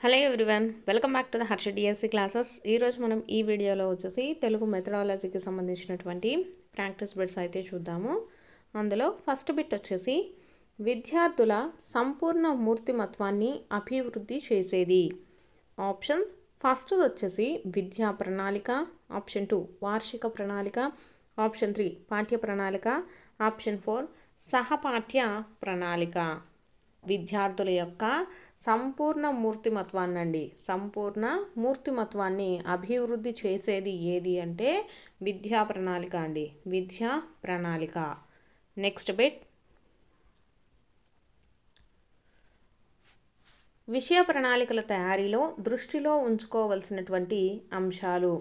Hello everyone, welcome back to the Harsha DSC classes. ఈరోజు మనం ఈ వీడియోలో వచ్చేసి తెలుగు మెథడాలజీకి సంబంధించినటువంటి ప్రాక్టీస్ బిట్స్ అయితే చూద్దాము. అందులో ఫస్ట్ బిట్ వచ్చేసి విద్యార్థుల సంపూర్ణ మూర్తిమత్వాన్ని అభివృద్ధి చేసేది. ఆప్షన్స్: ఫస్ట్ వచ్చేసి విద్యా ప్రణాళిక, ఆప్షన్ 2 వార్షిక ప్రణాళిక, ఆప్షన్ 3 పాఠ్య ప్రణాళిక, ఆప్షన్ 4 సహపాఠ్య ప్రణాళిక. విద్యార్థుల యొక్క సంపూర్ణ మూర్తిమత్వాన్ని అభివృద్ధి చేసేది ఏది అంటే విద్యా ప్రణాళిక అండి. విద్యా ప్రణాళిక. నెక్స్ట్ బిట్, విషయ ప్రణాళికల తయారీలో దృష్టిలో ఉంచుకోవలసినటువంటి అంశాలు.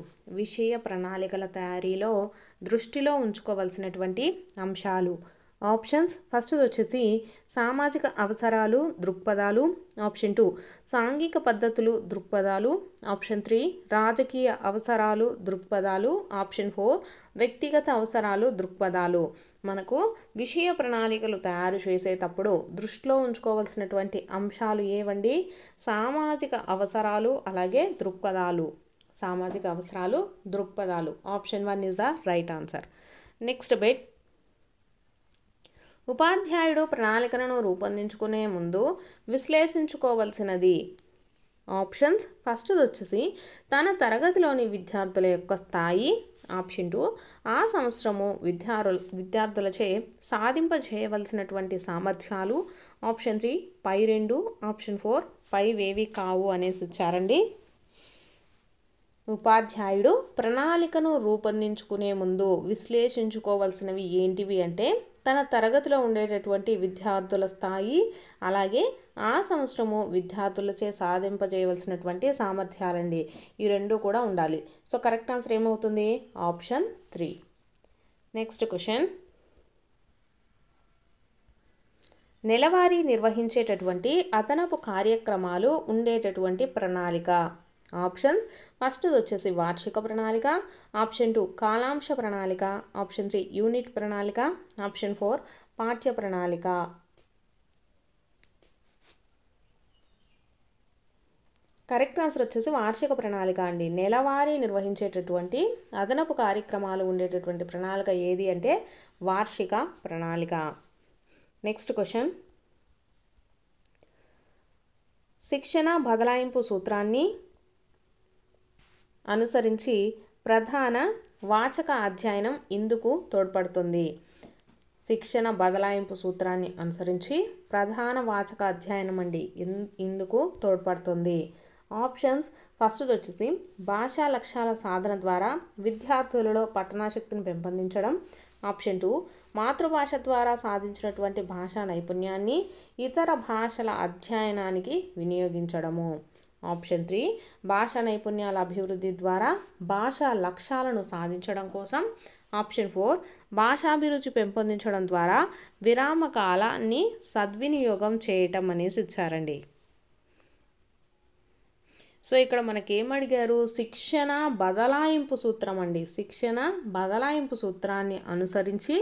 విషయ ప్రణాళికల తయారీలో దృష్టిలో ఉంచుకోవలసినటువంటి అంశాలు. ఆప్షన్స్: ఫస్ట్ వచ్చేసి సామాజిక అవసరాలు దృక్పథాలు, ఆప్షన్ 2 సాంఘిక పద్ధతులు దృక్పథాలు, ఆప్షన్ 3 రాజకీయ అవసరాలు దృక్పథాలు, ఆప్షన్ 4 వ్యక్తిగత అవసరాలు దృక్పథాలు. మనకు విషయ ప్రణాళికలు తయారు చేసేటప్పుడు దృష్టిలో ఉంచుకోవాల్సినటువంటి అంశాలు ఏవండి? సామాజిక అవసరాలు అలాగే దృక్పథాలు. సామాజిక అవసరాలు దృక్పథాలు. Option 1 is the right answer. Next bit, ఉపాధ్యాయుడు ప్రణాళికలను రూపొందించుకునే ముందు విశ్లేషించుకోవలసినది. ఆప్షన్స్: ఫస్ట్ వచ్చేసి తన తరగతిలోని విద్యార్థుల యొక్క స్థాయి, ఆప్షన్ 2 ఆ సంవత్సరము విద్యార్థులచే సాధింపజేయవలసినటువంటి సామర్థ్యాలు, ఆప్షన్ 3 పై 2, ఆప్షన్ 4 పైవేవి కావు అనేసి ఇచ్చారండి. ఉపాధ్యాయుడు ప్రణాళికను రూపొందించుకునే ముందు విశ్లేషించుకోవాల్సినవి ఏంటివి అంటే తన తరగతిలో ఉండేటటువంటి విద్యార్థుల స్థాయి, అలాగే ఆ సంవత్సరము విద్యార్థులచే సాధింపజేయవలసినటువంటి సామర్థ్యాలండి. ఈ రెండు కూడా ఉండాలి. సో కరెక్ట్ ఆన్సర్ ఏమవుతుంది? ఆప్షన్ 3. నెక్స్ట్ క్వశ్చన్, నెలవారీ నిర్వహించేటటువంటి అదనపు కార్యక్రమాలు ఉండేటటువంటి ప్రణాళిక. ఆప్షన్స్: ఫస్ట్ వచ్చేసి వార్షిక ప్రణాళిక, ఆప్షన్ 2 కాలాంశ ప్రణాళిక, ఆప్షన్ 3 యూనిట్ ప్రణాళిక, ఆప్షన్ 4 పాఠ్య ప్రణాళిక. కరెక్ట్ ఆన్సర్ వచ్చేసి వార్షిక ప్రణాళిక అండి. నెలవారీ నిర్వహించేటటువంటి అదనపు కార్యక్రమాలు ఉండేటటువంటి ప్రణాళిక ఏది అంటే వార్షిక ప్రణాళిక. నెక్స్ట్ క్వశ్చన్, శిక్షణ బదలాయింపు సూత్రాన్ని అనుసరించి ప్రధాన వాచక అధ్యయనం ఇందుకు తోడ్పడుతుంది. శిక్షణ బదలాయింపు సూత్రాన్ని అనుసరించి ప్రధాన వాచక అధ్యయనం అండి ఇందుకు తోడ్పడుతుంది. ఆప్షన్స్: ఫస్ట్ వచ్చేసి భాషా లక్ష్యాల సాధన ద్వారా విద్యార్థులలో పఠనాశక్తిని పెంపొందించడం, ఆప్షన్ 2 మాతృభాష ద్వారా సాధించినటువంటి భాషా నైపుణ్యాన్ని ఇతర భాషల అధ్యయనానికి వినియోగించడము, ఆప్షన్ 3 భాషా నైపుణ్యాల అభివృద్ధి ద్వారా భాషా లక్ష్యాలను సాధించడం కోసం, ఆప్షన్ 4 భాషాభిరుచి పెంపొందించడం ద్వారా విరామ కాలాన్ని సద్వినియోగం చేయటం అనేసి ఇచ్చారండి. సో ఇక్కడ మనకి ఏమడిగారు? శిక్షణ బదలాయింపు సూత్రం అండి. శిక్షణ బదలాయింపు సూత్రాన్ని అనుసరించి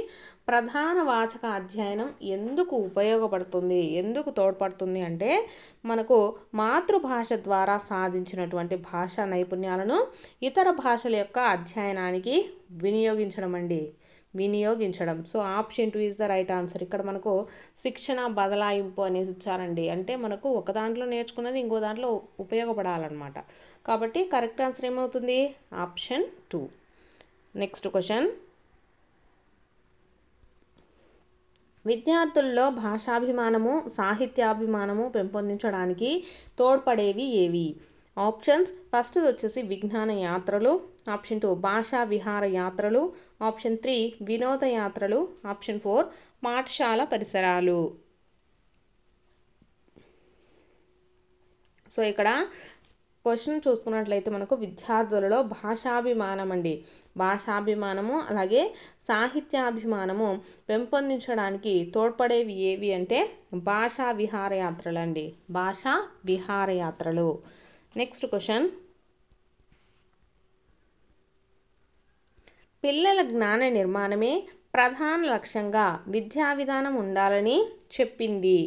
ప్రధాన వాచక అధ్యయనం ఎందుకు ఉపయోగపడుతుంది, ఎందుకు తోడ్పడుతుంది అంటే మనకు మాతృభాష ద్వారా సాధించినటువంటి భాషా నైపుణ్యాలను ఇతర భాషల యొక్క అధ్యయనానికి వినియోగించడం. So option 2 is the right answer. ఇక్కడ మనకు శిక్షణ బదలాయింపు అనేసి ఇచ్చారండి. అంటే మనకు ఒక దాంట్లో నేర్చుకున్నది ఇంకో దాంట్లో ఉపయోగపడాలన్నమాట. కాబట్టి కరెక్ట్ ఆన్సర్ ఏమవుతుంది? ఆప్షన్ 2. నెక్స్ట్ క్వశ్చన్, విద్యార్థుల్లో భాషాభిమానము సాహిత్యాభిమానము పెంపొందించడానికి తోడ్పడేవి ఏవి? ఆప్షన్స్: ఫస్ట్ వచ్చేసి విజ్ఞాన యాత్రలు, ఆప్షన్ 2 భాషా విహార యాత్రలు, ఆప్షన్ 3 వినోద యాత్రలు, ఆప్షన్ 4 పాఠశాల పరిసరాలు. సో ఇక్కడ క్వశ్చన్ చూసుకున్నట్లయితే మనకు విద్యార్థులలో భాషాభిమానం అండి, భాషాభిమానము అలాగే సాహిత్యాభిమానము పెంపొందించడానికి తోడ్పడేవి ఏవి అంటే భాషా విహారయాత్రలు అండి. భాషా విహారయాత్రలు. నెక్స్ట్ క్వశ్చన్, పిల్లల జ్ఞాన నిర్మాణమే ప్రధాన లక్ష్యంగా విద్యా విధానం ఉండాలని చెప్పింది.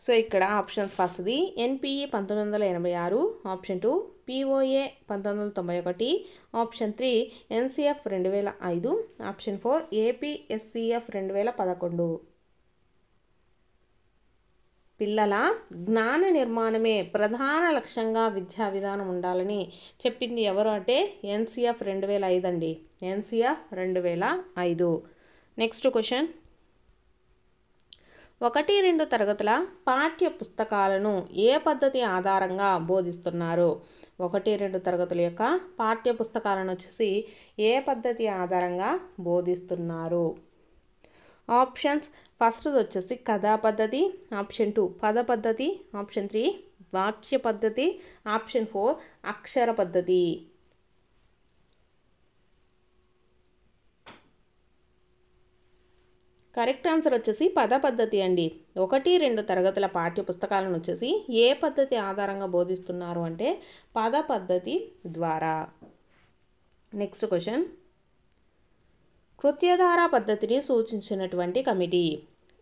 సో ఇక్కడ ఆప్షన్స్ ఫస్ట్ది NPE 1986, option 2 POA 1991, option 3 NCF 2005, option 4 APSCF 2011. పిల్లల జ్ఞాన నిర్మాణమే ప్రధాన లక్ష్యంగా విద్యా విధానం ఉండాలని చెప్పింది ఎవరు అంటే ఎన్సిఎఫ్ 2005 అండి. ఎన్సిఎఫ్ 2005. నెక్స్ట్ క్వశ్చన్, 1-2 తరగతుల పాఠ్య పుస్తకాలను ఏ పద్ధతి ఆధారంగా బోధిస్తున్నారు? 1-2 తరగతుల యొక్క పాఠ్య పుస్తకాలను వచ్చేసి ఏ పద్ధతి ఆధారంగా బోధిస్తున్నారు? ఆప్షన్స్ ఫస్ట్ది వచ్చేసి కథా పద్ధతి, ఆప్షన్ 2 పద పద్ధతి, ఆప్షన్ 3 వాక్య పద్ధతి, ఆప్షన్ 4 అక్షర పద్ధతి. కరెక్ట్ ఆన్సర్ వచ్చేసి పద పద్ధతి అండి. 1-2 తరగతుల పాఠ్య పుస్తకాలను వచ్చేసి ఏ పద్ధతి ఆధారంగా బోధిస్తున్నారు అంటే పద పద్ధతి ద్వారా. నెక్స్ట్ క్వశ్చన్, కృత్యధారా పద్ధతిని సూచించినటువంటి కమిటీ.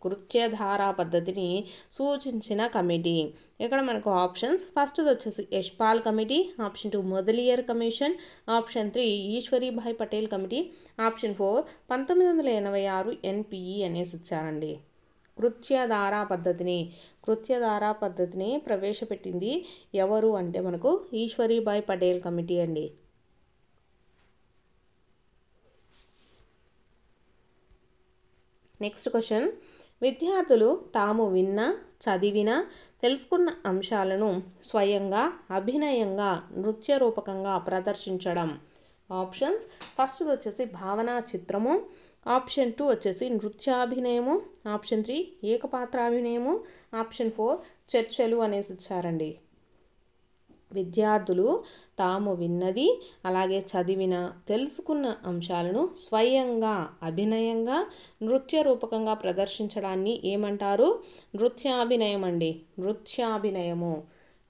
కృత్యధారా పద్ధతిని సూచించిన కమిటీ. ఇక్కడ మనకు ఆప్షన్స్ ఫస్ట్ది వచ్చేసి Yashpal committee, option 2 Mudaliar commission, option 3 Ishwarbhai Patel committee, option 4 1986 NPE అనేసి ఇచ్చారండి. కృత్యధారా పద్ధతిని ప్రవేశపెట్టింది ఎవరు అంటే మనకు ఈశ్వరీభాయ్ పటేల్ కమిటీ అండి. నెక్స్ట్ క్వశ్చన్, విద్యార్థులు తాము విన్న, చదివిన, తెలుసుకున్న అంశాలను స్వయంగా, అభినయంగా, నృత్య రూపకంగా ప్రదర్శించడం. ఆప్షన్స్ ఫస్ట్ది వచ్చేసి భావనా చిత్రము, ఆప్షన్ 2 వచ్చేసి నృత్యాభినయము, ఆప్షన్ 3 ఏకపాత్రాభినయము, ఆప్షన్ 4 చర్చలు అనేసి ఇచ్చారండి. విద్యార్థులు తాము విన్నది, అలాగే చదివిన, తెలుసుకున్న అంశాలను స్వయంగా, అభినయంగా, నృత్య రూపకంగా ప్రదర్శించడాన్ని ఏమంటారు? నృత్యాభినయం అండి. నృత్యాభినయము.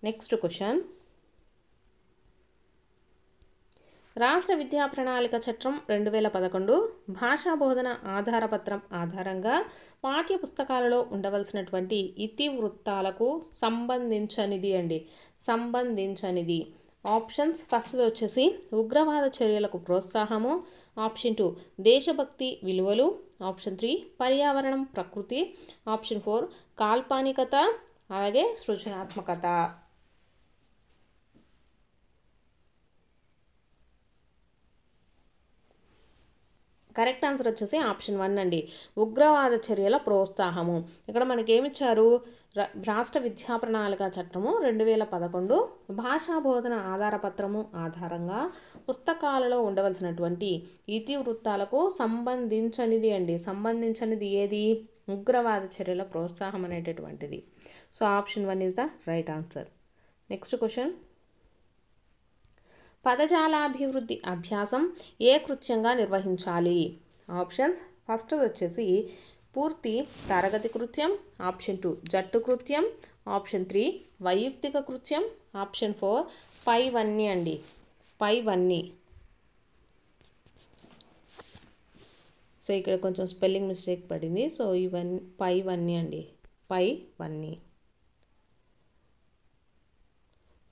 నెక్స్ట్ క్వశ్చన్, రాష్ట్ర విద్యా ప్రణాళిక చట్టం 2011 భాషా బోధన ఆధారపత్రం ఆధారంగా పాఠ్య పుస్తకాలలో ఉండవలసినటువంటి ఇతివృత్తాలకు సంబంధించనిది. ఆప్షన్స్ ఫస్ట్ది వచ్చేసి ఉగ్రవాద చర్యలకు ప్రోత్సాహము, ఆప్షన్ 2 దేశభక్తి విలువలు, ఆప్షన్ 3 పర్యావరణం ప్రకృతి, ఆప్షన్ 4 కాల్పనికత, అలాగే సృజనాత్మకత. కరెక్ట్ ఆన్సర్ వచ్చేసి ఆప్షన్ 1 అండి. ఉగ్రవాద చర్యల ప్రోత్సాహము. ఇక్కడ మనకేమిచ్చారు? రాష్ట్ర విద్యా ప్రణాళిక చట్టము 2011 భాషా బోధన ఆధారపత్రము ఆధారంగా పుస్తకాలలో ఉండవలసినటువంటి ఇతివృత్తాలకు సంబంధించనిది అండి. సంబంధించనిది ఏది? ఉగ్రవాద చర్యల ప్రోత్సాహం అనేటటువంటిది. So option 1 is the right answer. Next question, పదజాలాభివృద్ధి అభ్యాసం ఏ కృత్యంగా నిర్వహించాలి? ఆప్షన్స్ ఫస్ట్ వచ్చేసి పూర్తి తరగతి కృత్యం, ఆప్షన్ 2 జట్టు కృత్యం, ఆప్షన్ 3 వైయక్తిక కృత్యం, ఆప్షన్ 4 పైవన్నీ అండి. పైవన్నీ. సో ఇక్కడ కొంచెం స్పెల్లింగ్ మిస్టేక్ పడింది. సో ఇవన్నీ పైవన్నీ అండి. పైవన్నీ.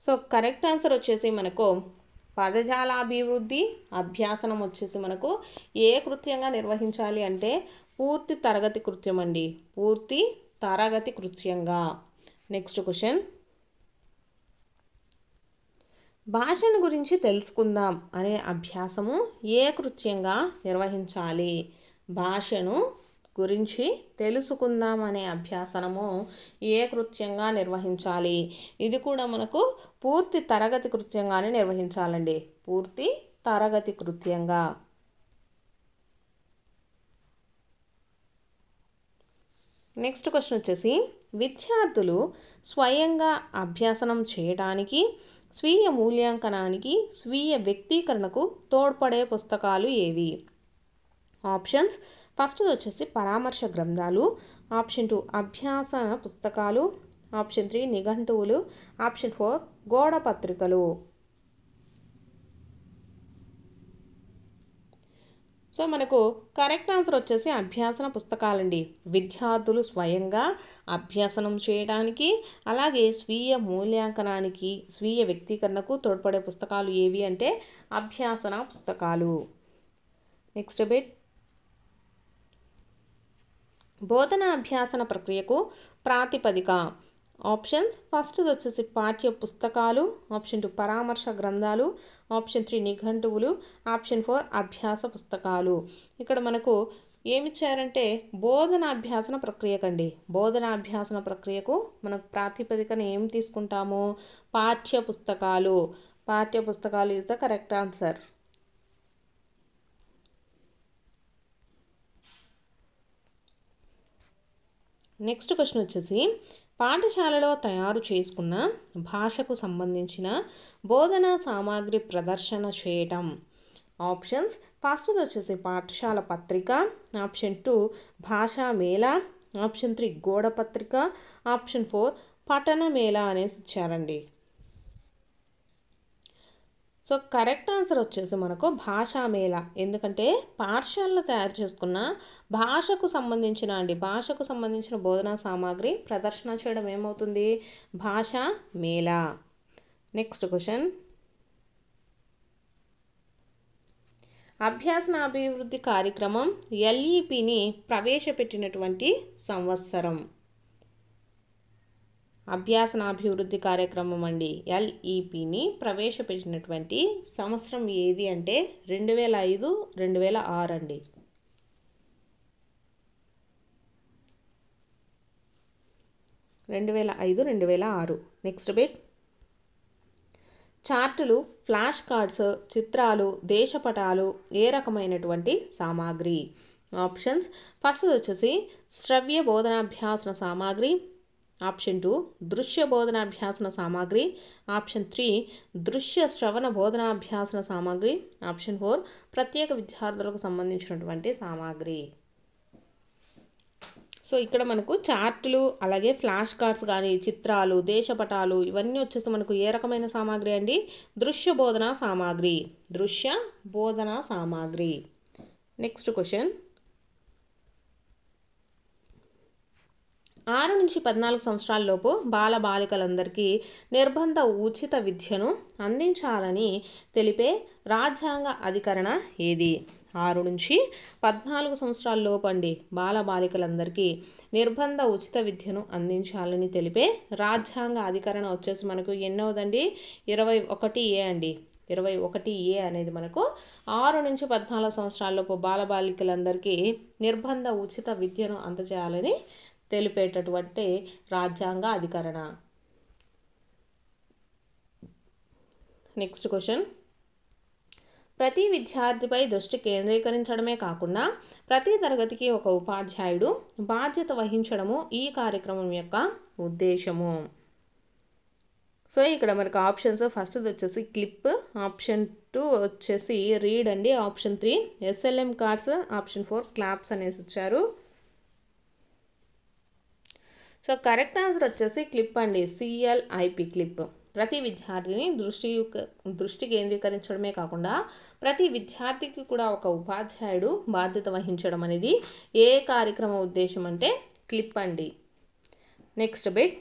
సో కరెక్ట్ ఆన్సర్ వచ్చేసి మనకు పదజాలాభివృద్ధి అభ్యాసనం వచ్చేసి మనకు ఏ కృత్యంగా నిర్వహించాలి అంటే పూర్తి తరగతి కృత్యం అండి. పూర్తి తరగతి కృత్యంగా. నెక్స్ట్ క్వశ్చన్, భాషను గురించి తెలుసుకుందాం అనే అభ్యాసము ఏ కృత్యంగా నిర్వహించాలి? భాషను గురించి తెలుసుకుందాం అనే అభ్యాసనము ఏ కృత్యంగా నిర్వహించాలి? ఇది కూడా మనకు పూర్తి తరగతి కృత్యంగానే నిర్వహించాలండి. పూర్తి తరగతి కృత్యంగా. నెక్స్ట్ క్వశ్చన్ వచ్చేసి విద్యార్థులు స్వయంగా అభ్యాసనం చేయడానికి, స్వీయ మూల్యాంకనానికి, స్వీయ వ్యక్తీకరణకు తోడ్పడే పుస్తకాలు ఏవి? ఆప్షన్స్ ఫస్ట్ వచ్చేసి పరామర్శ గ్రంథాలు, ఆప్షన్ 2 అభ్యాసన పుస్తకాలు, ఆప్షన్ 3 నిఘంటువులు, ఆప్షన్ 4 గోడ పత్రికలు. సో మనకు కరెక్ట్ ఆన్సర్ వచ్చేసి అభ్యాసన పుస్తకాలండి. విద్యార్థులు స్వయంగా అభ్యసనం చేయడానికి అలాగే స్వీయ మూల్యాంకనానికి స్వీయ వ్యక్తీకరణకు తోడ్పడే పుస్తకాలు ఏవి అంటే అభ్యాసన పుస్తకాలు. నెక్స్ట్ బిట్, బోధన అభ్యాసన ప్రక్రియకు ప్రాతిపదిక. ఆప్షన్స్, ఫస్ట్ వచ్చేసి పాఠ్య పుస్తకాలు, ఆప్షన్ 2 పరామర్శ గ్రంథాలు, ఆప్షన్ 3 నిఘంటువులు, ఆప్షన్ 4 అభ్యాస పుస్తకాలు. ఇక్కడ మనకు ఏమిచ్చారంటే బోధన అభ్యాసన ప్రక్రియకండి. బోధన అభ్యాసన ప్రక్రియకు మనకు ప్రాతిపదికన ఏం తీసుకుంటాము? పాఠ్య పుస్తకాలు. పాఠ్య పుస్తకాలు is the correct answer. Next question వచ్చేసి పాఠశాలలో తయారు చేసుకున్న భాషకు సంబంధించిన బోధనా సామాగ్రి ప్రదర్శన చేయటం. ఆప్షన్స్, ఫస్ట్ వచ్చేసి పాఠశాల పత్రిక, ఆప్షన్ 2 భాషా మేళా, ఆప్షన్ 3 గోడ పత్రిక, ఆప్షన్ 4 పఠన మేళా అనేసి ఇచ్చారండి. సో కరెక్ట్ ఆన్సర్ వచ్చేసి మనకు భాషా మేళా. ఎందుకంటే పాఠశాలలో తయారు చేసుకున్న భాషకు సంబంధించిన బోధనా సామాగ్రి ప్రదర్శన చేయడం ఏమవుతుంది? భాషా మేళా. నెక్స్ట్ క్వశ్చన్, అభ్యాసన అభివృద్ధి కార్యక్రమం LEPని ప్రవేశపెట్టినటువంటి సంవత్సరం. అభ్యాసనాభివృద్ధి కార్యక్రమం అండి LEPని ప్రవేశపెట్టినటువంటి సంవత్సరం ఏది అంటే 2005, 2006 అండి. నెక్స్ట్ బిట్, చార్టులు, ఫ్లాష్ కార్డ్స్, చిత్రాలు, దేశపటాలు ఏ రకమైనటువంటి సామాగ్రి? ఆప్షన్స్, ఫస్ట్ వచ్చేసి శ్రవ్య బోధనాభ్యాసన సామాగ్రి, ఆప్షన్ 2 దృశ్య బోధనాభ్యాసన సామాగ్రి, ఆప్షన్ 3 దృశ్య శ్రవణ బోధనాభ్యాసన సామాగ్రి, ఆప్షన్ 4 ప్రత్యేక విద్యార్థులకు సంబంధించినటువంటి సామాగ్రి. సో ఇక్కడ మనకు చార్టులు అలాగే ఫ్లాష్ కార్డ్స్ కానీ చిత్రాలు దేశపటాలు ఇవన్నీ వచ్చేసి మనకు ఏ రకమైన సామాగ్రి అండి? దృశ్య బోధనా సామాగ్రి. నెక్స్ట్ క్వశ్చన్, 6 నుంచి 14 సంవత్సరాల లోపు బాల బాలికలందరికీ నిర్బంధ ఉచిత విద్యను అందించాలని తెలిపే రాజ్యాంగ అధికరణ ఏది? 6 నుంచి 14 సంవత్సరాల లోపు అండి బాల బాలికలందరికీ నిర్బంధ ఉచిత విద్యను అందించాలని తెలిపే రాజ్యాంగ అధికరణ వచ్చేసి మనకు ఎన్నోదండి? 21A అండి. 21A అనేది మనకు 6 నుంచి 14 సంవత్సరాలలోపు బాలబాలికలందరికీ నిర్బంధ ఉచిత విద్యను అందజేయాలని తెలిపేటటువంటి రాజ్యాంగ అధికరణ. నెక్స్ట్ క్వశ్చన్, ప్రతి విద్యార్థిపై దృష్టి కేంద్రీకరించడమే కాకుండా ప్రతి తరగతికి ఒక ఉపాధ్యాయుడు బాధ్యత వహించడము ఈ కార్యక్రమం యొక్క ఉద్దేశము. సో ఇక్కడ మనకు ఆప్షన్స్, ఫస్ట్ వచ్చేసి క్లిప్, ఆప్షన్ 2 వచ్చేసి రీడ్ అండి, option 3 SLM cards, option 4 claps అనేసి ఇచ్చారు. సో కరెక్ట్ ఆన్సర్ వచ్చేసి క్లిప్ అండి, CLIP క్లిప్. ప్రతి విద్యార్థిని దృష్టి కేంద్రీకరించడమే కాకుండా ప్రతి విద్యార్థికి కూడా ఒక ఉపాధ్యాయుడు బాధ్యత వహించడం అనేది ఏ కార్యక్రమ ఉద్దేశం అంటే క్లిప్ అండి. నెక్స్ట్ బిట్,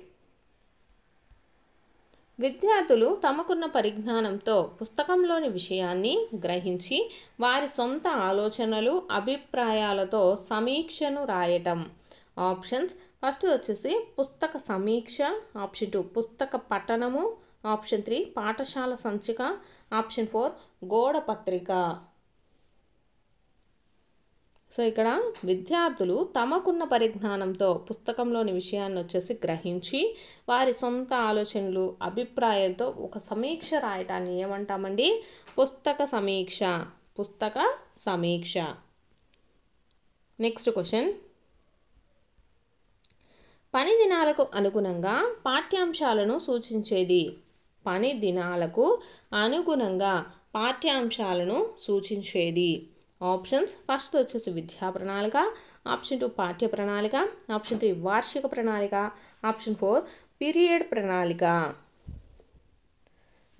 విద్యార్థులు తమకున్న పరిజ్ఞానంతో పుస్తకంలోని విషయాన్ని గ్రహించి వారి సొంత ఆలోచనలు అభిప్రాయాలతో సమీక్షను రాయటం. ఆప్షన్స్, ఫస్ట్ వచ్చేసి పుస్తక సమీక్ష, ఆప్షన్ 2 పుస్తక పఠనము, ఆప్షన్ 3 పాఠశాల సంచిక, ఆప్షన్ 4 గోడ పత్రిక. సో ఇక్కడ విద్యార్థులు తమకున్న పరిజ్ఞానంతో పుస్తకంలోని విషయాన్ని వచ్చేసి గ్రహించి వారి సొంత ఆలోచనలు అభిప్రాయాలతో ఒక సమీక్ష రాయటాన్ని ఏమంటామండి? పుస్తక సమీక్ష. నెక్స్ట్ క్వశ్చన్, పని దినాలకు అనుగుణంగా పాఠ్యాంశాలను సూచించేది. పని దినాలకు అనుగుణంగా పాఠ్యాంశాలను సూచించేది. ఆప్షన్స్, ఫస్ట్ వచ్చేసి విద్యా ప్రణాళిక, ఆప్షన్ 2 పాఠ్య ప్రణాళిక, ఆప్షన్ 3 వార్షిక ప్రణాళిక, ఆప్షన్ 4 పీరియడ్ ప్రణాళిక.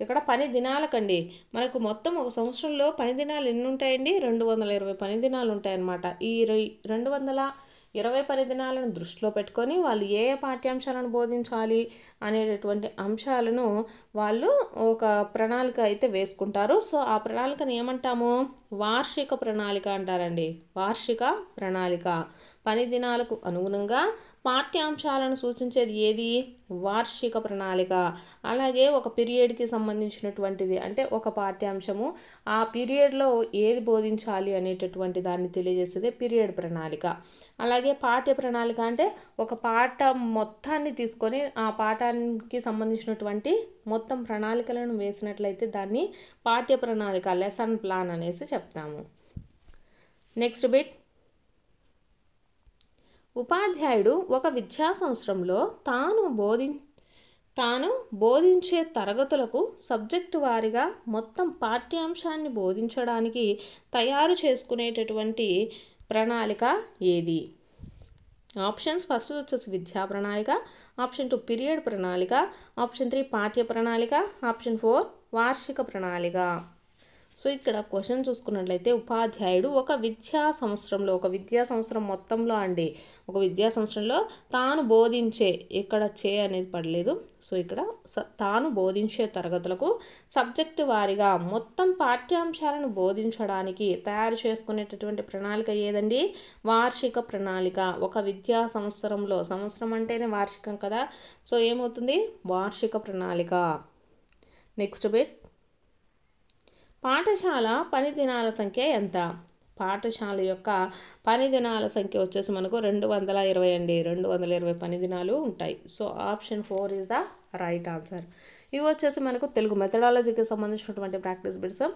ఇక్కడ పని దినాలకండి మనకు మొత్తం ఒక సంవత్సరంలో పని దినాలు ఎన్ని ఉంటాయండి? 220 పని దినాలు ఉంటాయన్నమాట. ఈ 220 పని దినాలను దృష్టిలో పెట్టుకొని వాళ్ళు ఏ ఏ పాఠ్యాంశాలను బోధించాలి అనేటటువంటి అంశాలను వాళ్ళు ఒక ప్రణాళిక అయితే వేసుకుంటారు. సో ఆ ప్రణాళికను ఏమంటాము? వార్షిక ప్రణాళిక అంటారండి. వార్షిక ప్రణాళిక. పని దినాలకు అనుగుణంగా పాఠ్యాంశాలను సూచించేది ఏది? వార్షిక ప్రణాళిక. అలాగే ఒక పీరియడ్కి సంబంధించినటువంటిది, అంటే ఒక పాఠ్యాంశము ఆ పీరియడ్లో ఏది బోధించాలి అనేటటువంటి దాన్ని తెలియజేసేదే పీరియడ్ ప్రణాళిక. అలాగే పాఠ్య ప్రణాళిక అంటే ఒక పాఠం మొత్తాన్ని తీసుకొని ఆ పాఠానికి సంబంధించినటువంటి మొత్తం ప్రణాళికలను వేసినట్లయితే దాన్ని పాఠ్య ప్రణాళిక, లెసన్ ప్లాన్ అనేసి చెప్తాము. నెక్స్ట్ బిట్, ఉపాధ్యాయుడు ఒక విద్యా సంవత్సరంలో తాను బోధించే తరగతులకు సబ్జెక్టు వారీగా మొత్తం పాఠ్యాంశాన్ని బోధించడానికి తయారు చేసుకునేటటువంటి ప్రణాళిక ఏది? ఆప్షన్స్ ఫస్ట్ వచ్చేసి విద్యా ప్రణాళిక, ఆప్షన్ 2 పీరియడ్ ప్రణాళిక, ఆప్షన్ 3 పాఠ్య ప్రణాళిక, ఆప్షన్ 4 వార్షిక ప్రణాళిక. సో ఇక్కడ క్వశ్చన్ చూసుకున్నట్లయితే ఉపాధ్యాయుడు ఒక విద్యా సంవత్సరం మొత్తంలో అండి, ఒక విద్యా సంవత్సరంలో తాను బోధించే, ఇక్కడ చే అనేది పడలేదు, సో ఇక్కడ తాను బోధించే తరగతులకు సబ్జెక్టు వారీగా మొత్తం పాఠ్యాంశాలను బోధించడానికి తయారు చేసుకునేటటువంటి ప్రణాళిక ఏదండి? వార్షిక ప్రణాళిక. ఒక విద్యా సంవత్సరంలో, సంవత్సరం అంటేనే వార్షికం కదా, సో ఏమవుతుంది? వార్షిక ప్రణాళిక. నెక్స్ట్ బిట్, పాఠశాల పని దినాల సంఖ్య ఎంత? పాఠశాల యొక్క పని దినాల సంఖ్య వచ్చేసి మనకు 220 అండి. 220 పని దినాలు ఉంటాయి. So option 4 is the right answer. ఇవి వచ్చేసి మనకు తెలుగు మెథడాలజీకి సంబంధించినటువంటి ప్రాక్టీస్ బిట్స్.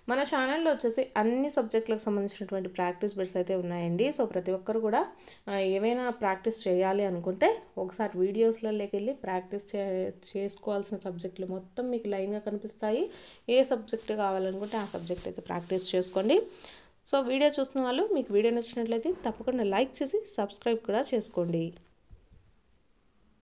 మన ఛానల్లో వచ్చేసి అన్ని సబ్జెక్టులకు సంబంధించినటువంటి ప్రాక్టీస్ బిట్స్ అయితే ఉన్నాయండి. సో ప్రతి ఒక్కరు కూడా ఏవైనా ప్రాక్టీస్ చేయాలి అనుకుంటే ఒకసారి వీడియోస్లలోకి వెళ్ళి ప్రాక్టీస్ చేసుకోవాల్సిన సబ్జెక్టులు మొత్తం మీకు లైన్గా కనిపిస్తాయి. ఏ సబ్జెక్ట్ కావాలనుకుంటే ఆ సబ్జెక్ట్ అయితే ప్రాక్టీస్ చేసుకోండి. సో వీడియో చూస్తున్న వాళ్ళు మీకు వీడియో నచ్చినట్లయితే తప్పకుండా లైక్ చేసి సబ్స్క్రైబ్ కూడా చేసుకోండి.